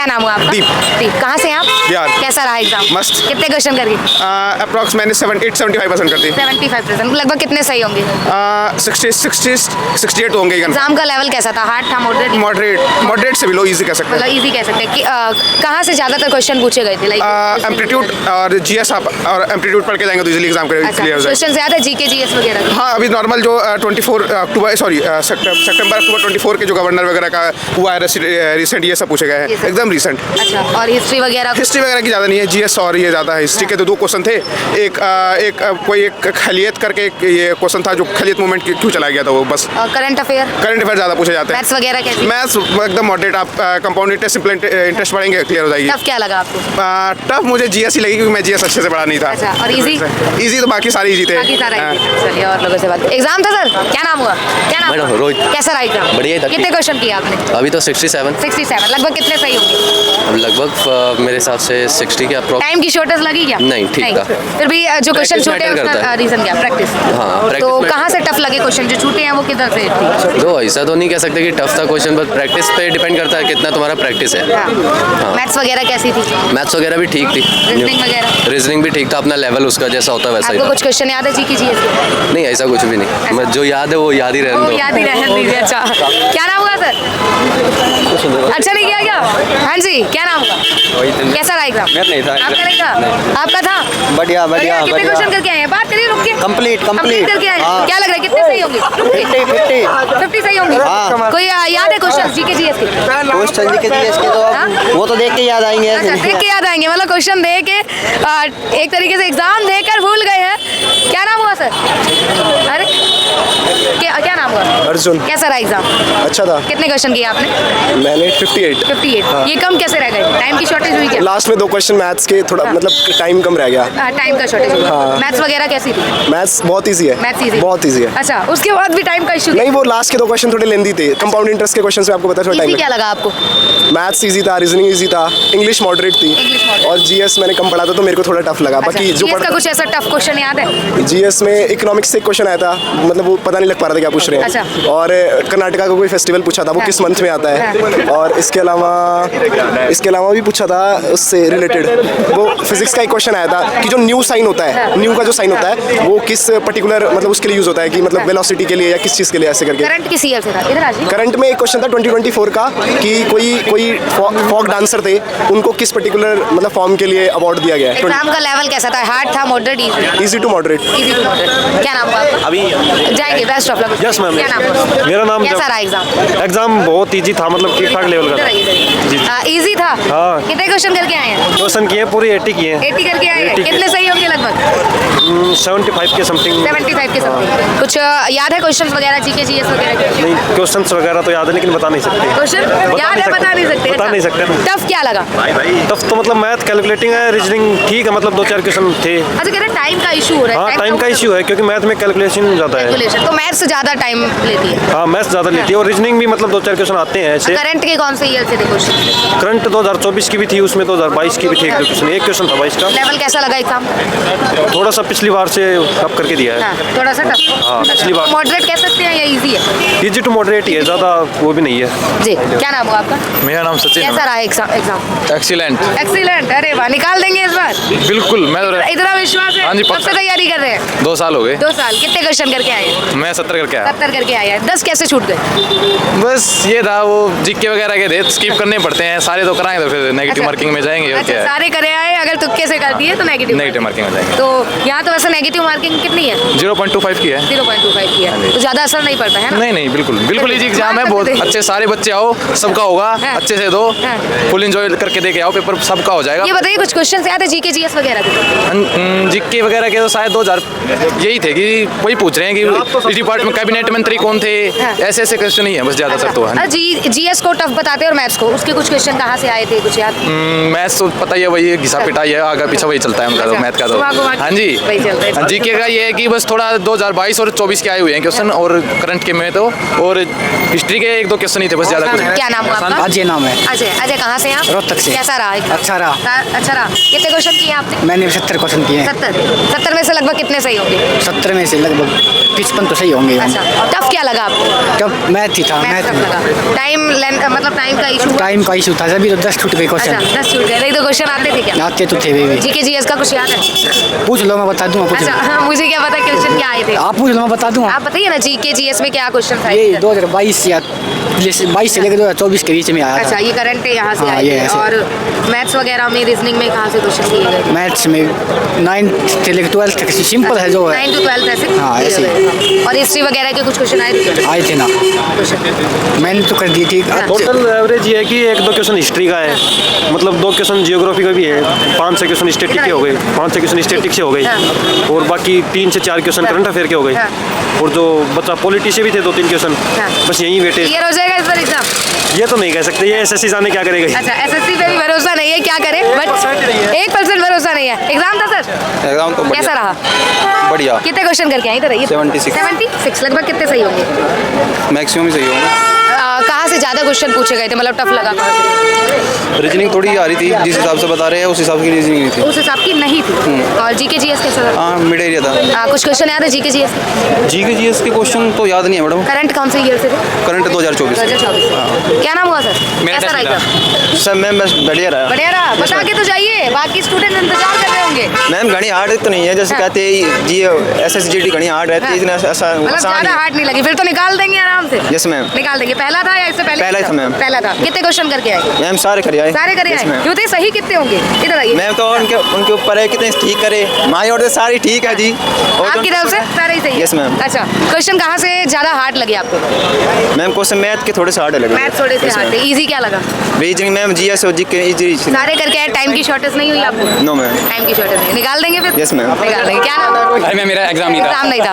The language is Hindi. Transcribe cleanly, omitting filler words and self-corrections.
क्या नाम हुआ आपका? दीप। दीप, कहाँ से हैं आप? बिहार। कैसा रहा एग्जाम? मस्त। कितने क्वेश्चन करके? अप्रॉक्स मैंने 75% कर दी। 75%, लगभग कितने सही होंगे? 68 तो होंगे। एग्जाम का लेवल कैसा था? हार्ड था, मॉडरेट? मॉडरेट से बिलो इजी कह सकते मतलब हैं। इजी कह सकते हैं कि कहाँ से ज़्यादातर क्वेश्चन पूछे गए थे? लाइक एम्पलीट्यूड और जीएस आप और एम्पलीट्यूड पढ़ के जाएंगे तो इजीली एग्जाम क्लियर हो जाएगा। क्वेश्चन ज़्यादा जीके जीएस वगैरह? हाँ, अभी नॉर्मल जो सितंबर अक्टूबर 24 के जो गवर्नर वगैरह का हुआ है रिसेंट, ये सब पूछे गए हैं एकदम रिसेंट। अच्छा, और हिस्ट्री वगैरह की ज़्यादा नहीं है, जीएस और ये ज़्यादा है। हिस्ट्री के तो 2 क्वेश्चन थे। एक खलियत करके एक ये क्वेश्चन था जो खलियत मूवमेंट क्यों चला गया था, वो बस। करंट अफेयर ज़्यादा पूछे जाते हैं। मैथ्स वगैरह कैसे? मैथ्स एकदम मॉडरेट। आप कंपाउंड इंटरेस्ट, सिंपल इंटरेस्ट पढ़ेंगे क्लियर हो जाएगी। टफ क्या लगा आपको? टफ मुझे जीएस ही लगी क्योंकि मैं जीएस अच्छे से पढ़ा नहीं था। अच्छा, और इजी तो बाकी सारे इजी थे। चलिए और लोगों से बात। एग्जाम था सर, क्या नाम हुआ? क्या नाम? मैडम रोहित। कैसा रहा एग्जाम? बढ़िया। कितने क्वेश्चन किए आपने? अभी तो 67। 67, लगभग कितने सही होंगे? अब लगभग मेरे हिसाब से 60 के अप्रोक्स। टाइम की शॉर्टेज लगी क्या? नहीं, ठीक था। फिर भी जो क्वेश्चन Practice छूटे हैं matter उसका करता है। रीजन क्या? प्रैक्टिस। हाँ, practice तो matter कहाँ से टफ लगे क्वेश्चन जो छूटे हैं, वो किधर से थी? तो ऐसा तो नहीं कह सकते कि टफ था क्वेश्चन, बट प्रैक्टिस पे डिपेंड करता है कितना तुम्हारा प्रैक्टिस है। मैथ्स वगैरह कैसी थी? मैथ्स वगैरह भी ठीक थी। रीजनिंग वगैरह? रीजनिंग भी ठीक था, अपना लेवल उसका जैसा होता है वैसा ही आपको था। कुछ क्वेश्चन याद है जीके जीएस के? नहीं, ऐसा कुछ भी नहीं। मैं जो याद है वो याद ही रहने वो दो। याद ही रहने दीजिए। अच्छा, क्या नाम हुआ सर? अच्छा नहीं किया क्या? हाँ जी, क्या नाम हुआ? कैसा रहा एग्जाम? मेरा नहीं था। आपका नहीं था? आपका था? बढ़िया बढ़िया कितने बढ़िया। क्वेश्चन करके आए हैं? बात करिए, रुक के। कंप्लीट करके आए हैं? हाँ। क्या लग रहा है कितने सही होंगे? 50 सही होंगे? हाँ। कोई याद है क्वेश्चन जीके जीएस के? क्वेश्चन जी के जीएस के तो अब वो तो देख के याद आएंगे। अच्छा, देख के याद आएंगे, मतलब क्वेश्चन दे के एक तरीके से एग्जाम देकर भूल गए हैं। क्या नाम हुआ सर? अरे क्या नाम हुआ? अर्जुन। कैसा रहा एग्जाम? अच्छा था। कितने क्वेश्चन किए आपने? मैंने 58। 58। ये कम कैसे रह गए? टाइम की शॉर्टेज हुई क्या? लास्ट में 2 क्वेश्चन मैथ्स के थोड़ा मतलब टाइम कम रह गया। टाइम का शॉर्टेज हुआ। हाँ। मैथ्स वगैरह कैसी थी? मैथ्स बहुत इजी है। Maths easy? बहुत इजी है। अच्छा, उसके बाद भी टाइम का इशू? नहीं, वो लास्ट के 2 क्वेश्चन थोड़े लेंदी थे। कंपाउंड इंटरेस्ट के क्वेश्चन से आपको पता थोड़ा इजी टाइम क्या लगा आपको? मैथ्स इजी था, रीजनिंग इजी था, इंग्लिश मॉडरेट थी English moderate। और जीएस मैंने कम पढ़ा था तो मेरे को थोड़ा टफ लगा। बाकी जो जीएस का कुछ ऐसा टफ क्वेश्चन याद है? जीएस में इकोनॉमिक्स से एक क्वेश्चन आया था, मतलब वो पता नहीं लग पा रहा था क्या पूछ रहे हैं। अच्छा। और कर्नाटका का कोई फेस्टिवल पूछा था, वो किस मंथ में आता है। और इसके अलावा भी पूछा था उससे रिलेटेड। वो फिजिक्स का एक क्वेश्चन आया था कि जो न्यू साइन होता है, न्यू का जो साइन होता है वो किस पर्टिकुलर मतलब उसके लिए यूज होता है कि मतलब वेलोसिटी के लिए या किस चीज़ के लिए, ऐसे करके। करंट किस ईयर से था? इधर आ जाइए। करंट में एक क्वेश्चन था 2024 का कि कोई फॉक डांसर थे, उनको किस पर्टिकुलर मतलब फॉर्म के लिए अवार्ड दिया गया है। एग्जाम का लेवल कैसा था? हार्ड था, moderate, easy? Easy to moderate. Easy to moderate. क्या नाम हुआ आपका? अभी जाएंगे, best of luck. Yes ma'am. क्या नाम हुआ? मेरा नाम कैसा रहा एग्जाम? एग्जाम बहुत इजी था, मतलब ठीक ठाक लेवल का था। इजी था? हाँ। कितने क्वेश्चन करके आए हैं? क्वेश्चन किए पूरी 80 किए 80 करके आए हैं? 80 कितने सही होंगे लगभग? 75 के समथिंग। 75 के समथिंग। कुछ याद है क्वेश्चंस वगैरह जीके जीएस वगैरह के? नहीं, क्वेश्चन्स वगैरह तो याद है लेकिन बता नहीं सकते। क्वेश्चन याद है, बता नहीं सकते? बता नहीं सकते ना। टफ क्या लगा? टफ तो मतलब मैथ कैलकुलेटिंग है, रीजनिंग ठीक है, मतलब 2-4 क्वेश्चन थे। अच्छा, कह रहे टाइम का इशू हो रहा है? हाँ, टाइम का इश्यू है क्योंकि मैथ में कैलकुलेशन ज़्यादा है। कैलकुलेशन तो मैथ से ज़्यादा टाइम लेती है। हाँ, मैथ ज़्यादा लेती है और रीजनिंग भी मतलब 2-4 क्वेश्चन आते हैं ऐसे। करंट के कौन से ईयर से थे क्वेश्चन? करंट 2024 की भी थी, उसमें 2022 की भी थी। एक क्वेश्चन था 22 का। लेवल कैसा लगा एग्जाम? थोड़ा सा पिछली बार से कम करके दिया है। हाँ, थोड़ा सा टफ। हाँ, पिछली बार। मॉडरेट कह सकते हैं या इजी है? इजी टू मॉडरेट ही है, ज़्यादा वो भी नहीं है। जी, क्या नाम हुआ आपका? मेरा नाम सचिन कैसा रहा एग्जाम? एक्सीलेंट। एक्सीलेंट। अरे वाह, निकाल देंगे इस बार? बिल्कुल। मैं इतना विश्वास है? हाँ जी, कब से तैयारी कर रहे हैं? 2 साल हो गए। 2 साल। कितने क्वेश्चन करके आए हैं? मैं 70 करके आया। 70 करके आए हैं। 10 कैसे छूट गए? बस ये था, वो जीके वगैरह के थे, स्किप करने पड़ते हैं। सारे तो कराएंगे तो फिर नेगेटिव मार्किंग में जाएंगे और अच्छा, क्या है। सारे करे आए, अगर तुक्के से कर दिए तो नेगेटिव मार्किंग में जाएंगे। तो यहाँ तो वैसे नेगेटिव मार्किंग कितनी है? 0.25 की है। 0.25 की है, तो ज़्यादा असर नहीं पड़ता है ना? नहीं, बिल्कुल इजी एग्जाम है। बहुत अच्छे, सारे बच्चे आओ, सबका होगा। हाँ। अच्छे से दो, हाँ। फुल एंजॉय करके दे के आओ, पेपर सबका हो जाएगा। ये बताइए, कुछ क्वेश्चन याद है जीके जीएस वगैरह के? जीके वगैरह के तो शायद 2000 यही थे कि वही पूछ रहे हैं कि इस डिपार्टमेंट कैबिनेट मंत्री कौन थे, ऐसे क्वेश्चन ही है बस, ज़्यादा सर तो है। जीएस को टफ बताते हैं और मैथ्स को, उसके कुछ क्वेश्चन कहाँ से आए थे, कुछ याद? मैथ्स तो पता ही है, वही घिसा पिटाई है, आगे पीछे वही चलता है उनका तो, मैथ का तो। हाँ जी, जीके का ये है कि बस थोड़ा 2022 और 24 के आए हुए हैं क्वेश्चन, और करंट के में तो, और हिस्ट्री के 1-2 क्वेश्चन ही थे बस, ज़्यादा कुछ। क्या नाम हुआ आपका? अजय नाम है। अजय कहाँ से हैं आप? रोहतक से। कैसा रहा? अच्छा रहा। अच्छा रहा। कितने क्वेश्चन किए आपने? मैंने 70 क्वेश्चन किए हैं। 70 में से लगभग कितने सही होंगे? 70 में से लगभग 55 तो सही होंगे। अच्छा, और टफ क्या लगा आपको? टफ मैथ ही था। मैथ टफ लगा। टाइम लेंथ मतलब टाइम का इशू? टाइम का इशू था, सभी तो 10 छूट गए अच्छा क्वेश्चन। 10 छूट गए। नहीं तो क्वेश्चन आते थे क्या? आते तो थे भी। जीके जीएस का कुछ याद है? पूछ लो, मैं बता दूंगा। पूछ अच्छा लो, हाँ, मुझे क्या पता क्वेश्चन क्या आए थे? आप पूछ लो, मैं बता दूंगा। आप बताइए ना जीके जीएस में क्या क्वेश्चन था? ये 2022 या 22 से लेकर 2024 के बीच में आया अच्छा था। ये करंट है यहाँ से हाँ, आए ये थे। ऐसे। और मैथ्स वगैरह में रीजनिंग में कहाँ से क्वेश्चन दिए गए? मैथ्स में 9th से लेकर 12th तक सिंपल है जो है। 9 to 12 ऐसे हाँ, दिए ऐसे। गए। और हिस्ट्री वगैरह के कुछ क्वेश्चन आए थे? आए थे ना, क्वेश्चन मैंने तो कर दी थी। टोटल एवरेज ये है कि 1-2 क्वेश्चन हिस्ट्री का है, मतलब 2 क्वेश्चन जियोग्राफी का भी है, 5-6 क्वेश्चन स्टैटिक के हो गए, 5-6 क्वेश्चन स्टैटिक से हो गए, और बाकी 3 से 4 क्वेश्चन करंट अफेयर के हो गए, और जो बच्चा पॉलिटी से भी थे 2-3 क्वेश्चन, बस यही वेटेज। क्लियर हो जाएगा इस बार एग्जाम? ये तो नहीं कह सकते, ये एसएससी जाने क्या करेगा। अच्छा एसएससी पे भी भरोसा नहीं है, क्या करें? बट 1% भरोसा नहीं है। एग्जाम था सर? एग्जाम तो कैसा रहा? बढ़िया, कितने क्वेश्चन करके आई? इधर आइए। 76 76 लगभग कितने सही होंगे? मैक्सिमम सही होगा। कहाँ से ज़्यादा क्वेश्चन पूछे गए थे, मतलब टफ लगा कहाँ से? रीजनिंग थोड़ी आ रही थी, जिस हिसाब से बता रहे हैं उस हिसाब की रीजनिंग नहीं थी। उस हिसाब की नहीं थी। और जीके जीएस कैसा था? हाँ, मिड एरिया था। कुछ क्वेश्चन याद है जीके जीएस? जीके जीएस के क्वेश्चन तो याद नहीं है मैडम। करंट कौन से ईयर से थे? करंट 2024। 2024। क्या नाम हुआ सर? कैसा रहा एग्जाम? सर मैम बस बढ़िया रहा। बढ़िया रहा। बता के तो जाइए, बाकी स्टूडेंट इंतजार कर रहे होंगे। मैम घनी हार्ड तो नहीं है, जैसे कहते हैं जी एसएसजीडी घनी हार्ड रहती है, इतना ऐसा मतलब आसान ज़्यादा है। हार्ड नहीं लगी, फिर तो निकाल देंगे आराम से। Yes ma'am. निकाल देंगे। पहला था या इससे पहले? पहला ही था मैम। पहला था। कितने क्वेश्चन करके आए? मैम सारे करे आए। सारे करे Yes, आए। मैम। क्यों थे? सही कितने होंगे? इधर आइए। मैम तो उनके ऊपर है कितने ठीक करे, हमारी और सारी ठीक है जी। और आपकी तरफ से सारे ही सही है? Yes, ma'am. अच्छा क्वेश्चन कहाँ से ज़्यादा हार्ड लगे आपको? मैम क्वेश्चन मैथ के थोड़े से हार्ड लगे। मैथ थोड़े से हार्ड थे। इजी क्या लगा? रीजनिंग मैम जीएस और जीके इजी। सारे करके आए। टाइम की शॉर्टेज नहीं हुई आपको? No ma'am. टाइम की शॉर्टेज नहीं। निकाल देंगे फिर? Yes, ma'am. निकाल देंगे। क्या नाम था? भाई मैं मेरा एग्जाम नहीं था। एग्जाम नहीं था।